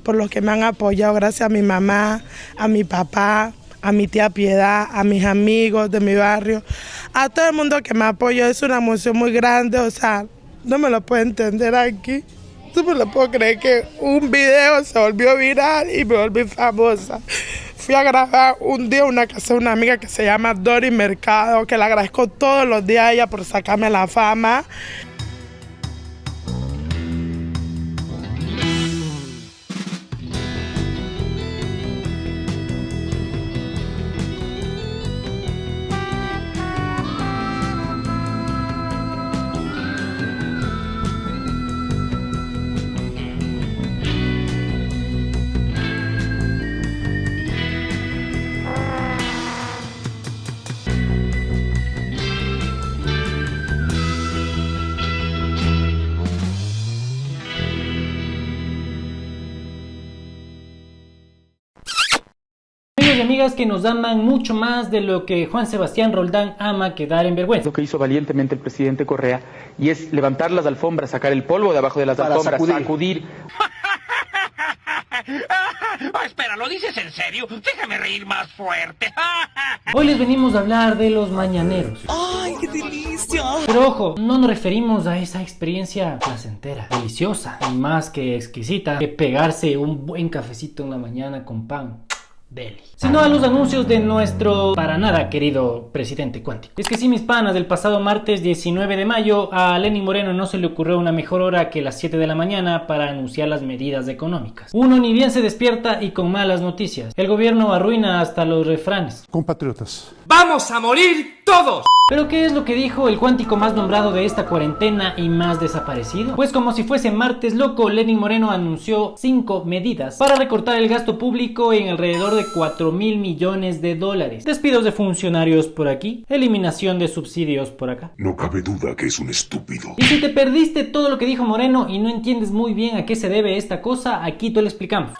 por los que me han apoyado, gracias a mi mamá, a mi papá, a mi tía Piedad, a mis amigos de mi barrio, a todo el mundo que me apoyó. Es una emoción muy grande, o sea, no me lo puedo entender aquí. No me lo puedo creer que un video se volvió viral y me volví famosa. Fui a grabar un día una casa de una amiga que se llama Dori Mercado, que le agradezco todos los días a ella por sacarme la fama. Amigos y amigas que nos aman mucho más de lo que Juan Sebastián Roldán ama quedar en vergüenza. Lo que hizo valientemente el presidente Correa, y es levantar las alfombras, sacar el polvo de abajo de las alfombras, sacudir. Espera, ¿lo dices en serio? Déjame reír más fuerte. Hoy les venimos a hablar de los mañaneros. ¡Ay, qué delicia! Pero ojo, no nos referimos a esa experiencia placentera, deliciosa y más que exquisita que pegarse un buen cafecito en la mañana con pan. Deli. Sino a los anuncios de nuestro para nada querido presidente cuántico. Es que sí, mis panas, del pasado martes 19 de mayo a Lenín Moreno no se le ocurrió una mejor hora que las 7 de la mañana para anunciar las medidas económicas. Uno ni bien se despierta y con malas noticias. El gobierno arruina hasta los refranes. Compatriotas, ¡Vamos a morir todos! ¿Pero qué es lo que dijo el cuántico más nombrado de esta cuarentena y más desaparecido? Pues como si fuese martes loco, Lenín Moreno anunció 5 medidas para recortar el gasto público en alrededor de 4.000 millones de dólares. Despidos de funcionarios por aquí, eliminación de subsidios por acá. No cabe duda que es un estúpido. Y si te perdiste todo lo que dijo Moreno y no entiendes muy bien a qué se debe esta cosa, aquí te lo explicamos.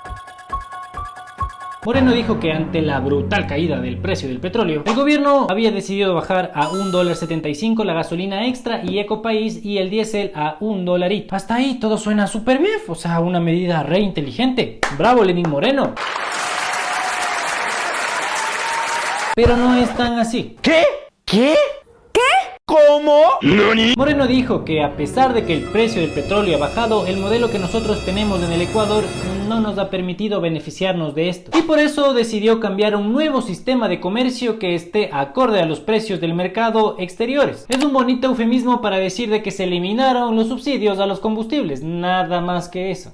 Moreno dijo que ante la brutal caída del precio del petróleo, el gobierno había decidido bajar a $1.75 la gasolina extra y Ecopaís y el diésel a $1. Hasta ahí todo suena súper bien, o sea, una medida re inteligente. ¡Bravo, Lenín Moreno! Pero no es tan así. ¿Qué? ¿Qué? ¿Cómo? Moreno dijo que a pesar de que el precio del petróleo ha bajado, el modelo que nosotros tenemos en el Ecuador no nos ha permitido beneficiarnos de esto. Y por eso decidió cambiar a un nuevo sistema de comercio que esté acorde a los precios del mercado exteriores. Es un bonito eufemismo para decir de que se eliminaron los subsidios a los combustibles, nada más que eso.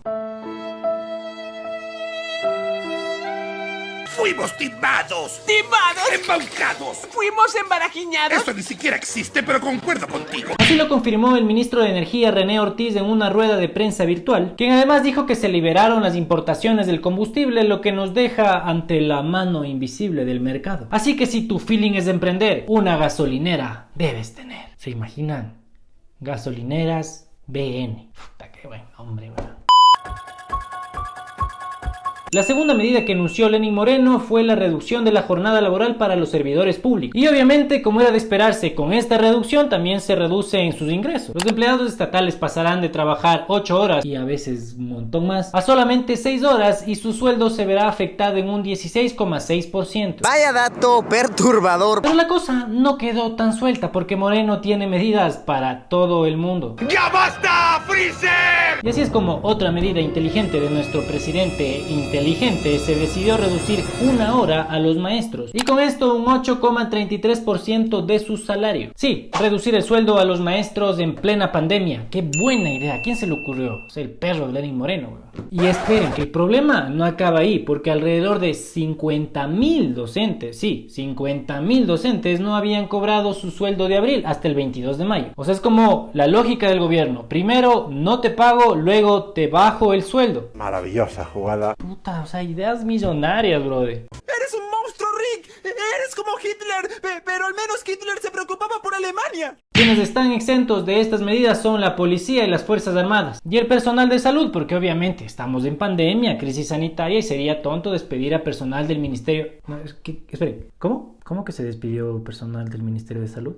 ¡Fuimos timados! ¡Timados! ¡Embaucados! ¡Fuimos embarajiñados! Esto ni siquiera existe, pero concuerdo contigo. Así lo confirmó el ministro de Energía René Ortiz en una rueda de prensa virtual, quien además dijo que se liberaron las importaciones del combustible, lo que nos deja ante la mano invisible del mercado. Así que si tu feeling es de emprender, una gasolinera debes tener. ¿Se imaginan? Gasolineras BN. Puta, qué buen nombre, weón. La segunda medida que anunció Lenín Moreno fue la reducción de la jornada laboral para los servidores públicos. Y obviamente, como era de esperarse, con esta reducción también se reducen sus ingresos. Los empleados estatales pasarán de trabajar 8 horas y a veces un montón más a solamente 6 horas y su sueldo se verá afectado en un 16,6%. Vaya dato perturbador. Pero la cosa no quedó tan suelta porque Moreno tiene medidas para todo el mundo. ¡Ya basta, Freezer! Y así es como otra medida inteligente de nuestro presidente inteligente se decidió reducir 1 hora a los maestros y con esto un 8,33% de su salario. Sí, reducir el sueldo a los maestros en plena pandemia. ¡Qué buena idea! ¿A quién se le ocurrió? O sea, el perro de Lenín Moreno, bro. Y esperen, que el problema no acaba ahí, porque alrededor de 50.000 docentes, sí, 50.000 docentes no habían cobrado su sueldo de abril hasta el 22 de mayo. O sea, es como la lógica del gobierno. Primero no te pago, luego te bajo el sueldo. maravillosa jugada. Puta, o sea, ideas millonarias, brother. ¡Eres un monstruo, Rick! ¡Eres como Hitler! Pero al menos Hitler se preocupaba por Alemania. Quienes están exentos de estas medidas son la policía y las fuerzas armadas y el personal de salud, porque obviamente estamos en pandemia, crisis sanitaria y sería tonto despedir a personal del ministerio. No, esperen, ¿cómo? ¿Cómo que se despidió personal del Ministerio de Salud?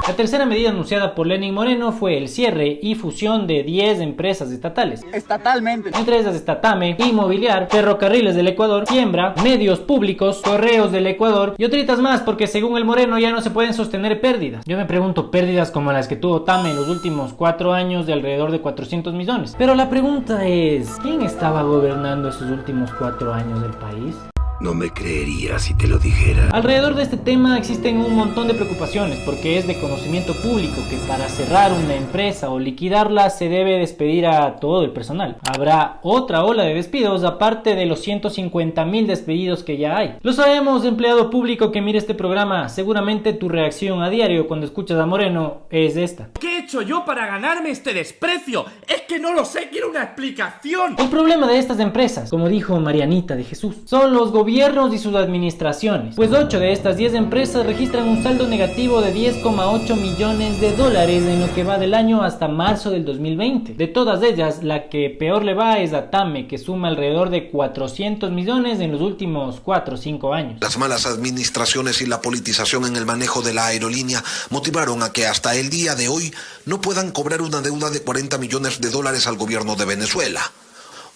La tercera medida anunciada por Lenín Moreno fue el cierre y fusión de 10 empresas estatales. Estatalmente. Entre esas está TAME, Inmobiliar, Ferrocarriles del Ecuador, Siembra, Medios Públicos, Correos del Ecuador y otritas más, porque según el Moreno ya no se pueden sostener pérdidas. Yo me pregunto, pérdidas como las que tuvo TAME en los últimos 4 años de alrededor de 400 millones. Pero la pregunta es, ¿quién estaba gobernando esos últimos 4 años del país? No me creería si te lo dijera. Alrededor de este tema existen un montón de preocupaciones, porque es de conocimiento público que para cerrar una empresa o liquidarla se debe despedir a todo el personal. Habrá otra ola de despidos aparte de los 150.000 despedidos que ya hay. Lo sabemos, empleado público que mire este programa, seguramente tu reacción a diario cuando escuchas a Moreno es esta. ¿Qué he hecho yo para ganarme este desprecio? Es que no lo sé, quiero una explicación. El problema de estas empresas, como dijo Marianita de Jesús, son los gobiernos y sus administraciones, pues 8 de estas 10 empresas registran un saldo negativo de 10,8 millones de dólares en lo que va del año hasta marzo del 2020. De todas ellas, la que peor le va es a TAME, que suma alrededor de 400 millones en los últimos 4 o 5 años. Las malas administraciones y la politización en el manejo de la aerolínea motivaron a que hasta el día de hoy no puedan cobrar una deuda de 40 millones de dólares al gobierno de Venezuela,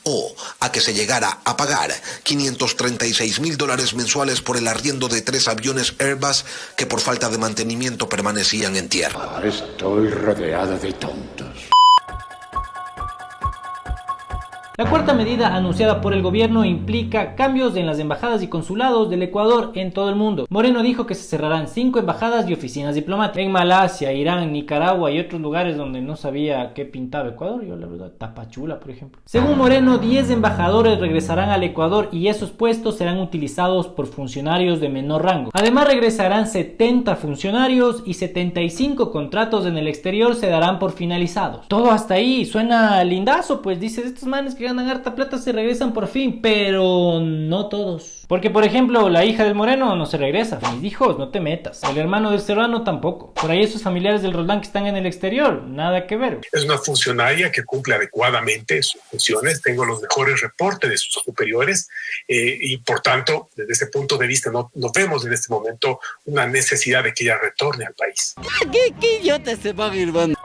o a que se llegara a pagar $536.000 mensuales por el arriendo de 3 aviones Airbus que por falta de mantenimiento permanecían en tierra. Estoy rodeado de tontos. La cuarta medida anunciada por el gobierno implica cambios en las embajadas y consulados del Ecuador en todo el mundo. Moreno dijo que se cerrarán 5 embajadas y oficinas diplomáticas en Malasia, Irán, Nicaragua y otros lugares donde no sabía qué pintaba Ecuador. Yo la verdad, Tapachula por ejemplo. Según Moreno, 10 embajadores regresarán al Ecuador y esos puestos serán utilizados por funcionarios de menor rango. Además regresarán 70 funcionarios y 75 contratos en el exterior se darán por finalizados. Todo hasta ahí suena lindazo, pues dices, estos manes que ganan harta plata se regresan por fin, pero no todos. Porque por ejemplo, la hija del Moreno no se regresa. Mis hijos, no te metas. El hermano del Serrano tampoco. Por ahí esos familiares del Roldán que están en el exterior, nada que ver. Es una funcionaria que cumple adecuadamente sus funciones. Tengo los mejores reportes de sus superiores y por tanto, desde ese punto de vista, no vemos en este momento una necesidad de que ella retorne al país. ¿Qué idiota se va a ir, banda?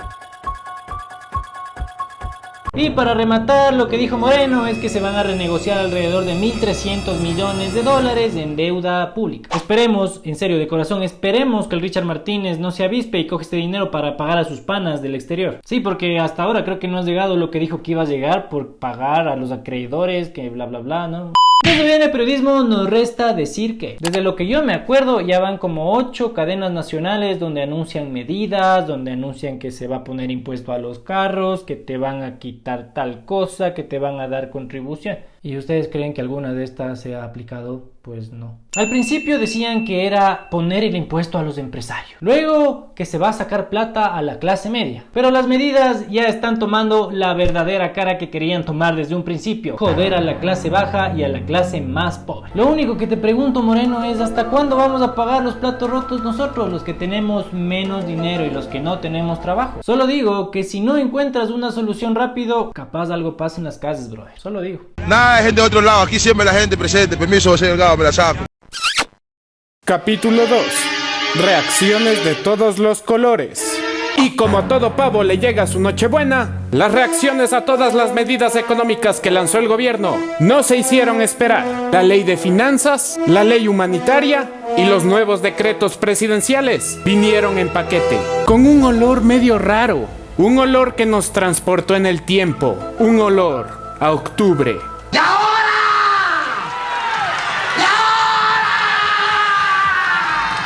Y para rematar, lo que dijo Moreno es que se van a renegociar alrededor de 1.300 millones de dólares en deuda pública. Esperemos, en serio, de corazón, esperemos que el Richard Martínez no se avispe y coge este dinero para pagar a sus panas del exterior. Sí, porque hasta ahora creo que no ha llegado lo que dijo que iba a llegar por pagar a los acreedores, que bla bla bla, ¿no? Desde bien el periodismo nos resta decir que, desde lo que yo me acuerdo, ya van como 8 cadenas nacionales donde anuncian medidas, donde anuncian que se va a poner impuesto a los carros, que te van a quitar tal cosa, que te van a dar contribución. ¿Y ustedes creen que alguna de estas se ha aplicado? Pues no. Al principio decían que era poner el impuesto a los empresarios. Luego que se va a sacar plata a la clase media. Pero las medidas ya están tomando la verdadera cara que querían tomar desde un principio. Joder a la clase baja y a la clase más pobre. Lo único que te pregunto, Moreno, es ¿hasta cuándo vamos a pagar los platos rotos nosotros, los que tenemos menos dinero y los que no tenemos trabajo? Solo digo que si no encuentras una solución rápido, capaz algo pasa en las casas, brother. Solo digo. Nada de gente de otro lado, aquí siempre la gente presente. Permiso, señor Gabo, me la saco. Capítulo 2. Reacciones de todos los colores. Y como todo pavo le llega su Nochebuena, las reacciones a todas las medidas económicas que lanzó el gobierno no se hicieron esperar. La ley de finanzas, la ley humanitaria y los nuevos decretos presidenciales vinieron en paquete, con un olor medio raro, un olor que nos transportó en el tiempo, un olor a octubre.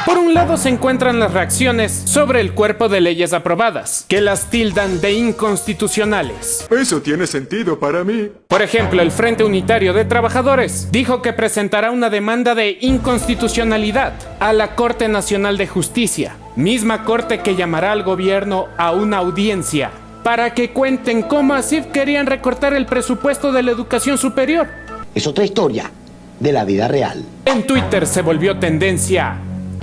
Por un lado se encuentran las reacciones sobre el cuerpo de leyes aprobadas, que las tildan de inconstitucionales. Eso tiene sentido para mí. Por ejemplo, el Frente Unitario de Trabajadores dijo que presentará una demanda de inconstitucionalidad a la Corte Nacional de Justicia, misma corte que llamará al gobierno a una audiencia para que cuenten cómo así querían recortar el presupuesto de la educación superior. Es otra historia de la vida real. En Twitter se volvió tendencia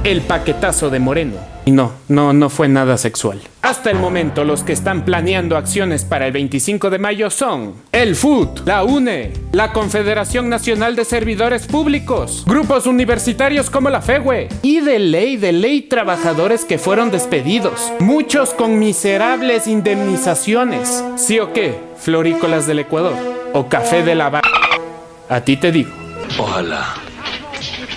el paquetazo de Moreno. Y no fue nada sexual. Hasta el momento, los que están planeando acciones para el 25 de mayo son el FUT, la UNE, la Confederación Nacional de Servidores Públicos, grupos universitarios como la FEWE y de ley trabajadores que fueron despedidos, muchos con miserables indemnizaciones. ¿Sí o qué? Florícolas del Ecuador o café de la A ti te digo. Ojalá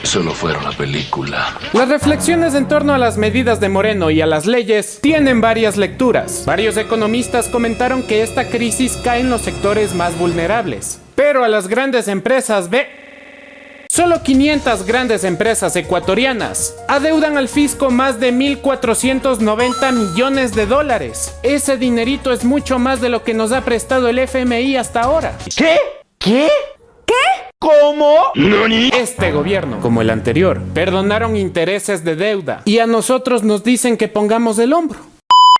solo fuera una película. Las reflexiones en torno a las medidas de Moreno y a las leyes tienen varias lecturas. Varios economistas comentaron que esta crisis cae en los sectores más vulnerables. Pero a las grandes empresas solo 500 grandes empresas ecuatorianas adeudan al fisco más de 1.490 millones de dólares. Ese dinerito es mucho más de lo que nos ha prestado el FMI hasta ahora. ¿Qué? ¿Cómo? Este gobierno, como el anterior, perdonaron intereses de deuda y a nosotros nos dicen que pongamos el hombro.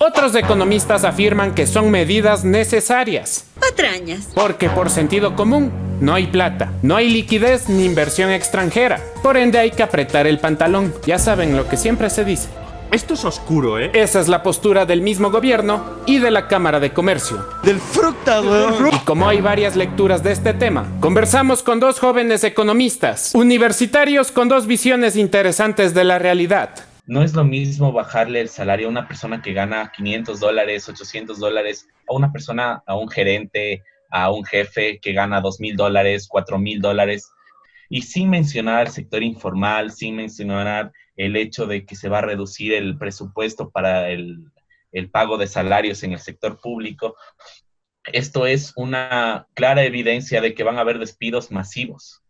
Otros economistas afirman que son medidas necesarias. Patrañas. Porque por sentido común, no hay plata, no hay liquidez ni inversión extranjera. Por ende hay que apretar el pantalón. Ya saben lo que siempre se dice. Esto es oscuro, ¿eh? Esa es la postura del mismo gobierno y de la Cámara de Comercio. Del fruta, weón. Y como hay varias lecturas de este tema, conversamos con dos jóvenes economistas, universitarios con dos visiones interesantes de la realidad. No es lo mismo bajarle el salario a una persona que gana $500, $800, a una persona, a un gerente, a un jefe que gana $2,000, $4,000, y sin mencionar el sector informal, sin mencionar el hecho de que se va a reducir el presupuesto para el pago de salarios en el sector público. Esto es una clara evidencia de que van a haber despidos masivos.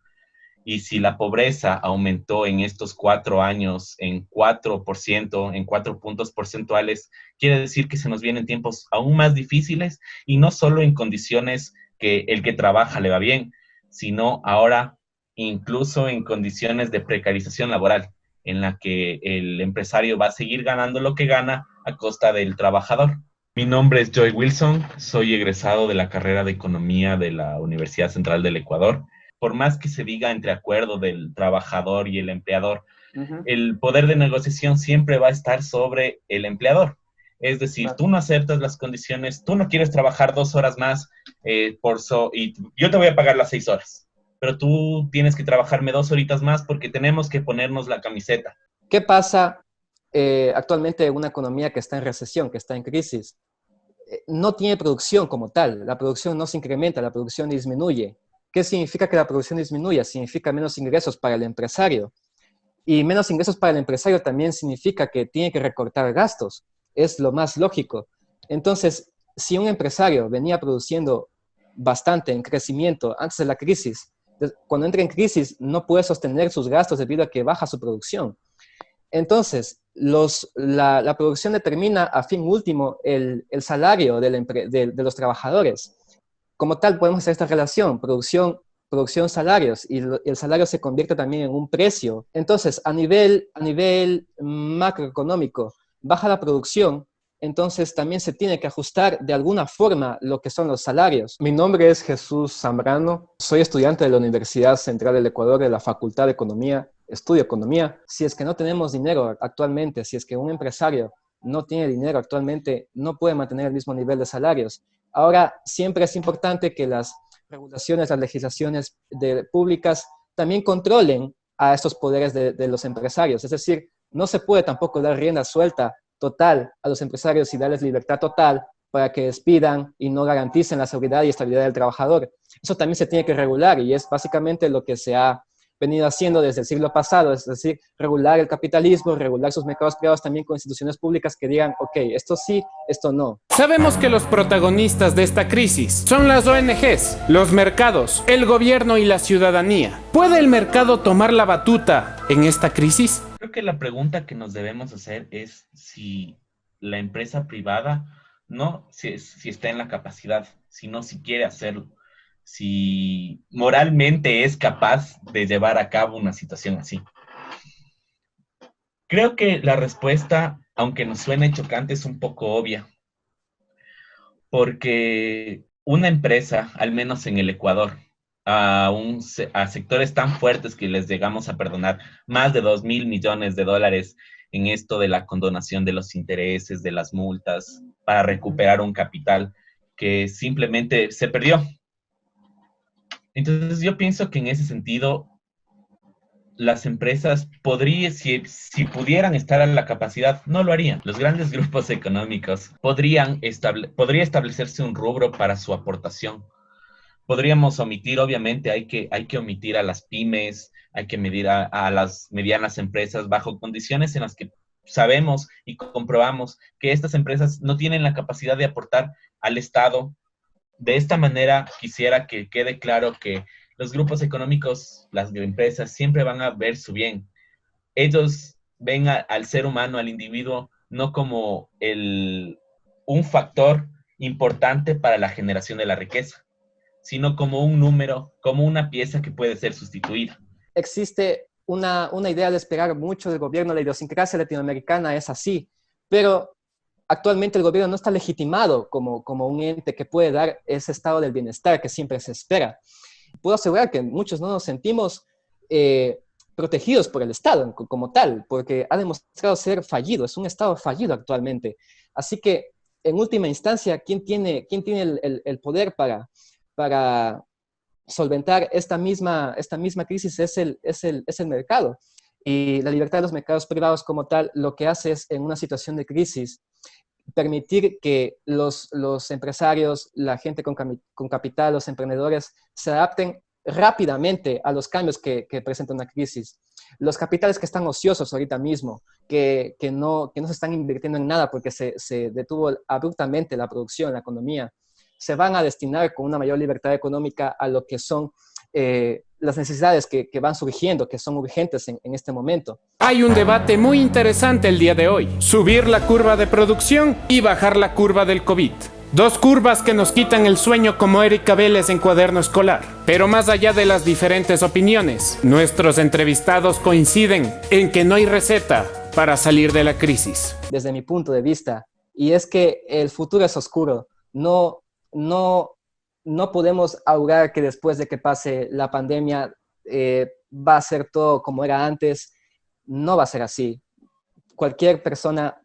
Y si la pobreza aumentó en estos 4 años en 4%, en 4 puntos porcentuales, quiere decir que se nos vienen tiempos aún más difíciles, y no solo en condiciones que el que trabaja le va bien, sino ahora incluso en condiciones de precarización laboral, en la que el empresario va a seguir ganando lo que gana a costa del trabajador. Mi nombre es Joy Wilson, soy egresado de la carrera de Economía de la Universidad Central del Ecuador. Por más que se diga entre acuerdo del trabajador y el empleador, el poder de negociación siempre va a estar sobre el empleador. Es decir, tú no aceptas las condiciones, tú no quieres trabajar 2 horas más y yo te voy a pagar las 6 horas. Pero tú tienes que trabajarme 2 horitas más porque tenemos que ponernos la camiseta. ¿Qué pasa actualmente en una economía que está en recesión, que está en crisis? No tiene producción como tal, la producción no se incrementa, la producción disminuye. ¿Qué significa que la producción disminuya? Significa menos ingresos para el empresario. Y menos ingresos para el empresario también significa que tiene que recortar gastos. Es lo más lógico. Entonces, si un empresario venía produciendo bastante en crecimiento antes de la crisis, cuando entra en crisis no puede sostener sus gastos debido a que baja su producción. Entonces, la producción determina a fin último el salario de los trabajadores. Como tal, podemos hacer esta relación, producción, salarios, y el salario se convierte también en un precio. Entonces, a nivel macroeconómico, baja la producción, entonces también se tiene que ajustar de alguna forma lo que son los salarios. Mi nombre es Jesús Zambrano, soy estudiante de la Universidad Central del Ecuador de la Facultad de Economía, estudio Economía. Si es que no tenemos dinero actualmente, si es que un empresario no tiene dinero actualmente, no puede mantener el mismo nivel de salarios. Ahora, siempre es importante que las regulaciones, las legislaciones públicas también controlen a estos poderes de los empresarios. Es decir, no se puede tampoco dar rienda suelta total a los empresarios y darles libertad total para que despidan y no garanticen la seguridad y estabilidad del trabajador. Eso también se tiene que regular y es básicamente lo que se ha venido haciendo desde el siglo pasado, es decir, regular el capitalismo, regular sus mercados privados también con instituciones públicas que digan, ok, esto sí, esto no. Sabemos que los protagonistas de esta crisis son las ONGs, los mercados, el gobierno y la ciudadanía. ¿Puede el mercado tomar la batuta en esta crisis? Creo que la pregunta que nos debemos hacer es si la empresa privada, no si está en la capacidad, sino si quiere hacerlo. Si moralmente es capaz de llevar a cabo una situación así. Creo que la respuesta, aunque nos suene chocante, es un poco obvia. Porque una empresa, al menos en el Ecuador, a sectores tan fuertes que les llegamos a perdonar más de 2.000 millones de dólares en esto de la condonación de los intereses, de las multas, para recuperar un capital que simplemente se perdió. Entonces yo pienso que en ese sentido las empresas si pudieran estar a la capacidad, no lo harían. Los grandes grupos económicos podría establecerse un rubro para su aportación. Podríamos omitir, obviamente, hay que omitir a las pymes, hay que medir a las medianas empresas bajo condiciones en las que sabemos y comprobamos que estas empresas no tienen la capacidad de aportar al Estado. De esta manera, quisiera que quede claro que los grupos económicos, las empresas, siempre van a ver su bien. Ellos ven al ser humano, al individuo, no como un factor importante para la generación de la riqueza, sino como un número, como una pieza que puede ser sustituida. Existe una idea de esperar mucho del gobierno, la idiosincrasia latinoamericana es así, pero actualmente el gobierno no está legitimado como un ente que puede dar ese estado del bienestar que siempre se espera. Puedo asegurar que muchos no nos sentimos protegidos por el Estado como tal, porque ha demostrado ser fallido, es un Estado fallido actualmente. Así que, en última instancia, ¿quién tiene el poder para solventar esta misma crisis? Es el mercado. Y la libertad de los mercados privados como tal, lo que hace es, en una situación de crisis, permitir que los empresarios, la gente con capital, los emprendedores, se adapten rápidamente a los cambios que presenta una crisis. Los capitales que están ociosos ahorita mismo, que no se están invirtiendo en nada porque se detuvo abruptamente la producción, la economía, se van a destinar con una mayor libertad económica a lo que son las necesidades que van surgiendo, que son urgentes en este momento. Hay un debate muy interesante el día de hoy: subir la curva de producción y bajar la curva del COVID. Dos curvas que nos quitan el sueño, como Erika Vélez en Cuaderno Escolar. Pero más allá de las diferentes opiniones, nuestros entrevistados coinciden en que no hay receta para salir de la crisis. Desde mi punto de vista, y es que el futuro es oscuro. No podemos augurar que después de que pase la pandemia va a ser todo como era antes. No va a ser así. Cualquier persona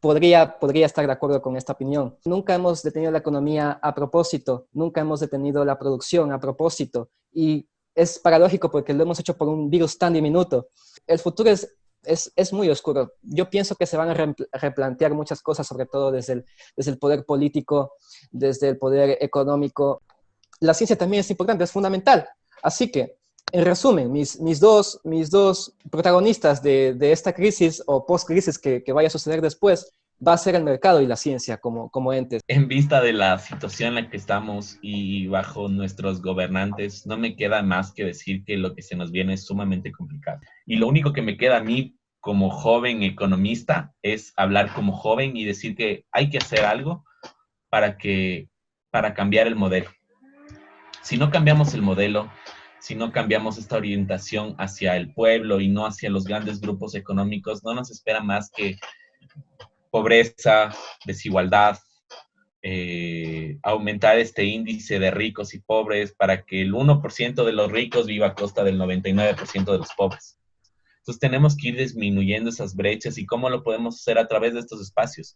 podría estar de acuerdo con esta opinión. Nunca hemos detenido la economía a propósito, nunca hemos detenido la producción a propósito, y es paradójico porque lo hemos hecho por un virus tan diminuto. El futuro es muy oscuro. Yo pienso que se van a replantear muchas cosas, sobre todo desde el poder político, desde el poder económico. La ciencia también es importante, es fundamental. Así que, en resumen, mis dos protagonistas de esta crisis o post-crisis que vaya a suceder después, va a ser el mercado y la ciencia como entes. En vista de la situación en la que estamos y bajo nuestros gobernantes, no me queda más que decir que lo que se nos viene es sumamente complicado. Y lo único que me queda a mí como joven economista es hablar como joven y decir que hay que hacer algo para cambiar el modelo. Si no cambiamos el modelo, si no cambiamos esta orientación hacia el pueblo y no hacia los grandes grupos económicos, no nos espera más que pobreza, desigualdad, aumentar este índice de ricos y pobres para que el 1% de los ricos viva a costa del 99% de los pobres. Entonces tenemos que ir disminuyendo esas brechas. ¿Y cómo lo podemos hacer? A través de estos espacios,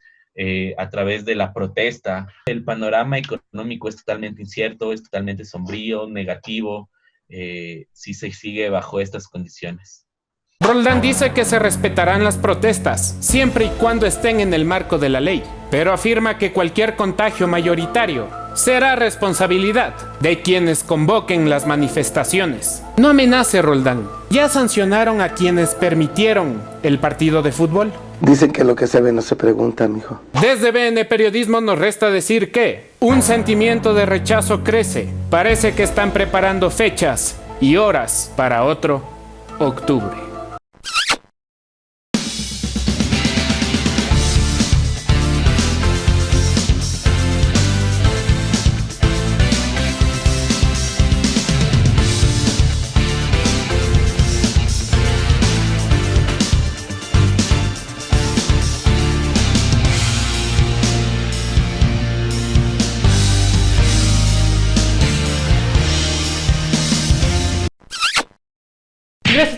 a través de la protesta. El panorama económico es totalmente incierto, es totalmente sombrío, negativo, si se sigue bajo estas condiciones. Roldán dice que se respetarán las protestas, siempre y cuando estén en el marco de la ley, pero afirma que cualquier contagio mayoritario será responsabilidad de quienes convoquen las manifestaciones. No amenace, Roldán. ¿Ya sancionaron a quienes permitieron el partido de fútbol? Dicen que lo que se ve no se pregunta, mijo. Desde BN Periodismo nos resta decir que un sentimiento de rechazo crece. Parece que están preparando fechas y horas para otro octubre.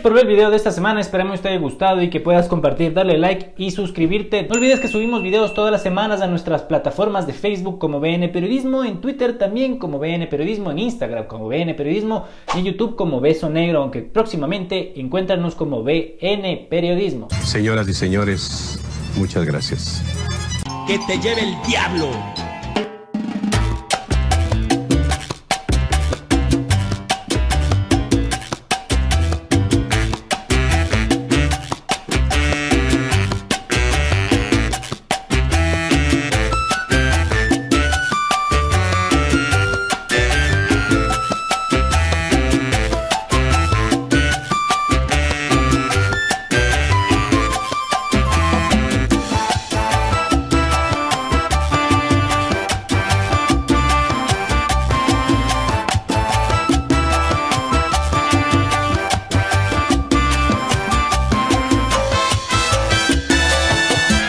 por ver el video de esta semana, esperemos que te haya gustado y que puedas compartir, darle like y suscribirte. No olvides que subimos videos todas las semanas a nuestras plataformas de Facebook como BN Periodismo, en Twitter también como BN Periodismo, en Instagram como BN Periodismo y en YouTube como Beso Negro, aunque próximamente encuéntranos como BN Periodismo. Señoras y señores, muchas gracias. Que te lleve el diablo.